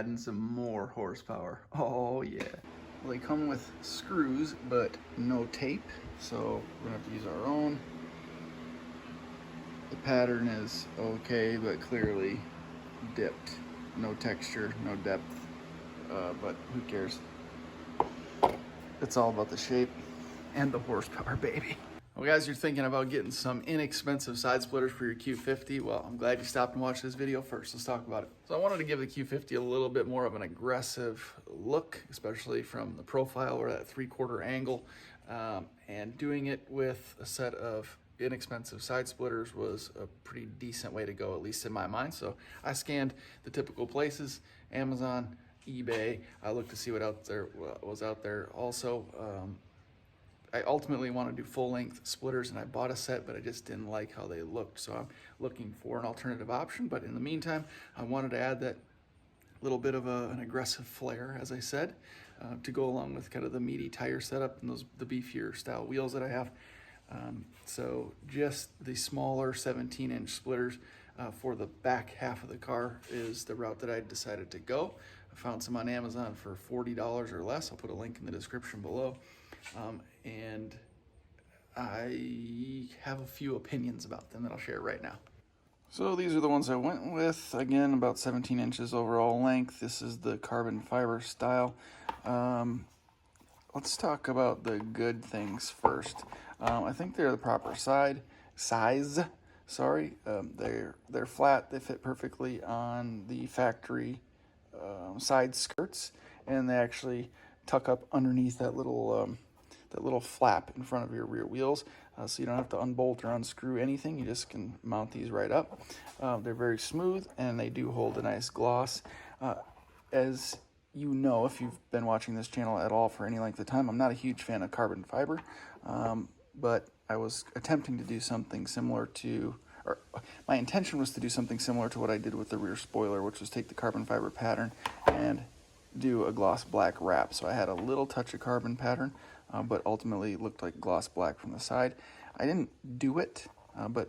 adding some more horsepower. Oh yeah. Well, they come with screws, but no tape, so we're gonna have to use our own. The pattern is okay, but clearly dipped. No texture, no depth, but who cares? It's all about the shape and the horsepower, baby. Well, guys, you're thinking about getting some inexpensive side splitters for your Q50. Well, I'm glad you stopped and watched this video first. Let's talk about it. So I wanted to give the Q50 a little bit more of an aggressive look, especially from the profile or that 3/4 angle. And doing it with a set of inexpensive side splitters was a pretty decent way to go, at least in my mind. So I scanned the typical places: Amazon, eBay. I looked to see what was out there. Also, I ultimately want to do full-length splitters, and I bought a set, but I just didn't like how they looked. So I'm looking for an alternative option. But in the meantime, I wanted to add that little bit of an aggressive flair, as I said, to go along with kind of the meaty tire setup and the beefier style wheels that I have. So just the smaller 17-inch splitters for the back half of the car is the route that I decided to go. I found some on Amazon for $40 or less. I'll put a link in the description below. And I have a few opinions about them that I'll share right now. So these are the ones I went with. Again, about 17 inches overall length. This is the carbon fiber style. Let's talk about the good things first. I think they're the proper size. Sorry, they're flat. They fit perfectly on the factory side skirts, and they actually tuck up underneath that little flap in front of your rear wheels, so you don't have to unbolt or unscrew anything. You just can mount these right up. They're very smooth, and they do hold a nice gloss. As you know, if you've been watching this channel at all for any length of time, I'm not a huge fan of carbon fiber, but I was attempting to do something similar to, or my intention was to do something similar to what I did with the rear spoiler, which was take the carbon fiber pattern and do a gloss black wrap. So I had a little touch of carbon pattern, but ultimately it looked like gloss black from the side. I didn't do it, but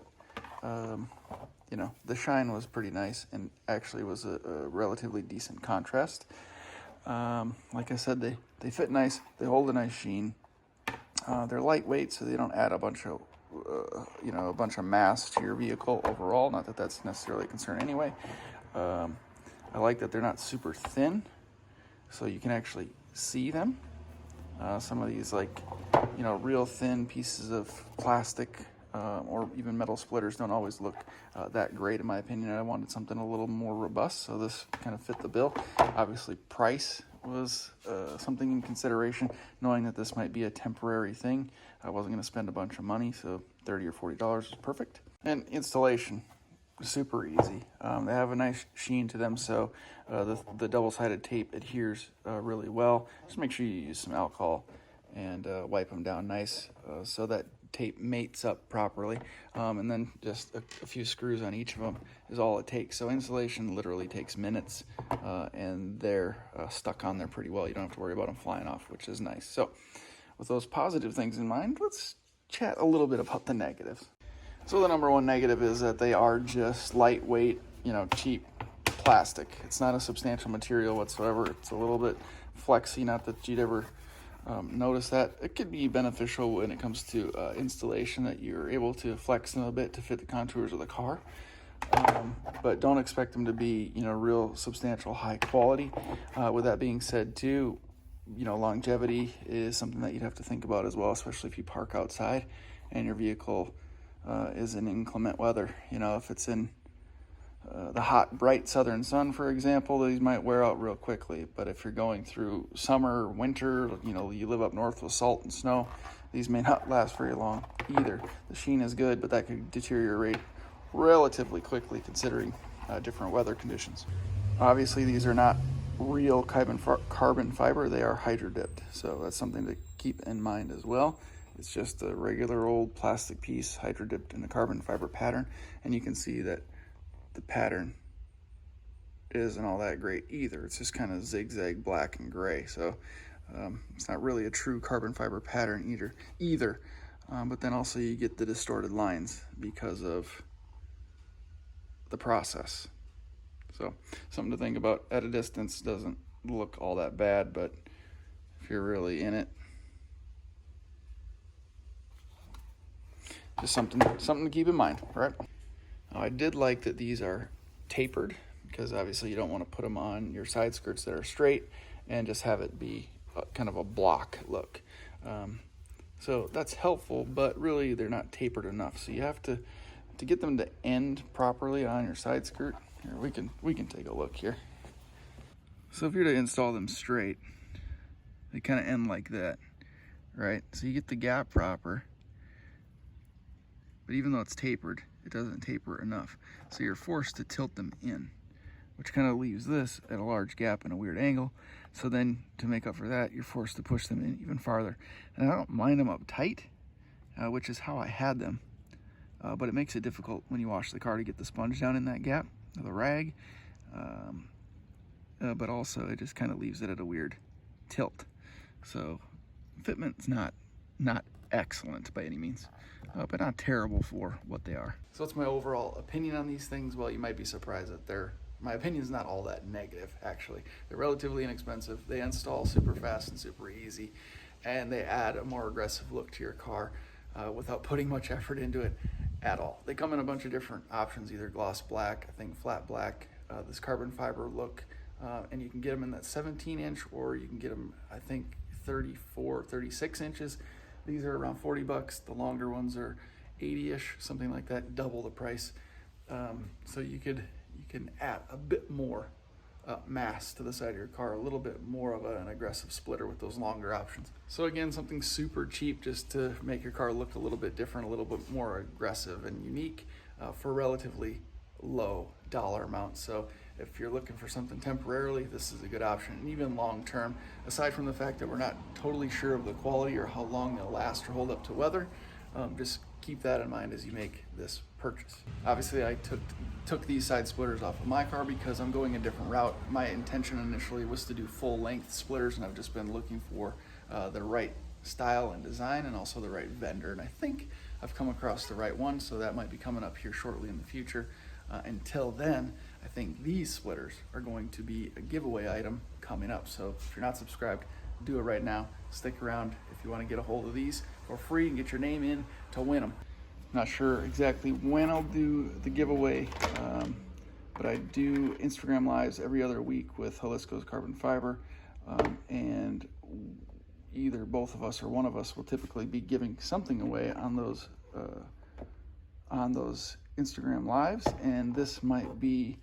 you know, the shine was pretty nice, and actually was a relatively decent contrast. Like I said, they fit nice, they hold a nice sheen. They're lightweight, so they don't add a bunch of a bunch of mass to your vehicle overall. Not that that's necessarily a concern anyway. I like that they're not super thin, so you can actually see them. Some of these, like, real thin pieces of plastic or even metal splitters don't always look that great, in my opinion. I wanted something a little more robust, so this kind of fit the bill. Obviously, price was something in consideration, knowing that this might be a temporary thing. I wasn't going to spend a bunch of money, so $30 or $40 is perfect. And installation, super easy. They have a nice sheen to them, so the double-sided tape adheres really well. Just make sure you use some alcohol and wipe them down nice so that tape mates up properly, and then just a few screws on each of them is all it takes. So installation literally takes minutes, and they're stuck on there pretty well. You don't have to worry about them flying off, which is nice. So with those positive things in mind, let's chat a little bit about the negatives. So the number one negative is that they are just lightweight, cheap plastic. It's not a substantial material whatsoever. It's a little bit flexy, not that you'd ever notice that. It could be beneficial when it comes to installation, that you're able to flex them a bit to fit the contours of the car, but don't expect them to be real substantial high quality. With that being said too, longevity is something that you'd have to think about as well, especially if you park outside and your vehicle is in inclement weather. If it's in the hot, bright southern sun, for example, these might wear out real quickly. But if you're going through summer, winter, you live up north with salt and snow, these may not last very long either. The sheen is good, but that could deteriorate relatively quickly considering different weather conditions. Obviously, these are not real carbon fiber. They are hydro dipped, so that's something to keep in mind as well. It's just a regular old plastic piece hydro dipped in a carbon fiber pattern, and you can see that the pattern isn't all that great either. It's just kind of zigzag black and gray, so it's not really a true carbon fiber pattern either. But then also you get the distorted lines because of the process. So something to think about. At a distance, doesn't look all that bad, but if you're really in it, just something to keep in mind, right? I did like that these are tapered, because obviously you don't want to put them on your side skirts that are straight and just have it be kind of a block look. So that's helpful, but really they're not tapered enough. So you have to get them to end properly on your side skirt. Here, we can take a look here. So if you're to install them straight, they kind of end like that, right? So you get the gap proper, but even though it's tapered, it doesn't taper enough. So you're forced to tilt them in, which kind of leaves this at a large gap and a weird angle. So then to make up for that, you're forced to push them in even farther. And I don't mind them up tight, which is how I had them. But it makes it difficult when you wash the car to get the sponge down in that gap, or the rag. But also it just kind of leaves it at a weird tilt. So fitment's not excellent by any means, but not terrible for what they are. So that's my overall opinion on these things. Well, you might be surprised that my opinion is not all that negative, actually. They're relatively inexpensive. They install super fast and super easy, and they add a more aggressive look to your car without putting much effort into it at all. They come in a bunch of different options, either gloss black, I think flat black, this carbon fiber look, and you can get them in that 17-inch, or you can get them, I think, 34, 36 inches. These are around $40. The longer ones are 80-ish, something like that, double the price. So you can add a bit more mass to the side of your car, a little bit more of an aggressive splitter with those longer options. So again, something super cheap just to make your car look a little bit different, a little bit more aggressive and unique for relatively low dollar amount. So if you're looking for something temporarily, this is a good option. And even long term, aside from the fact that we're not totally sure of the quality or how long they'll last or hold up to weather, just keep that in mind as you make this purchase. Obviously, I took these side splitters off of my car because I'm going a different route. My intention initially was to do full length splitters, and I've just been looking for the right style and design, and also the right vendor. And I think I've come across the right one, so that might be coming up here shortly in the future. Until then, I think these splitters are going to be a giveaway item coming up. So if you're not subscribed, do it right now. Stick around if you want to get a hold of these for free and get your name in to win them. Not sure exactly when I'll do the giveaway, but I do Instagram lives every other week with Jalisco's Carbon Fiber, and either both of us or one of us will typically be giving something away on those Instagram lives, and this might be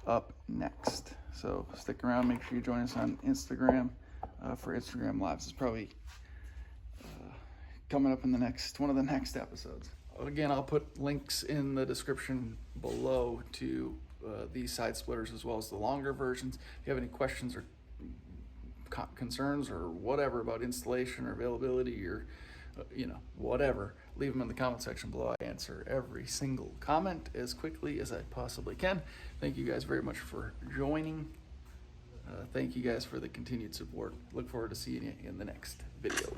up next. So stick around, make sure you join us on Instagram for Instagram lives. It's probably coming up in one of the next episodes. Again, I'll put links in the description below to these side splitters as well as the longer versions. If you have any questions or concerns or whatever about installation or availability or whatever, leave them in the comment section below. I answer every single comment as quickly as I possibly can. Thank you guys very much for joining. Thank you guys for the continued support. Look forward to seeing you in the next video.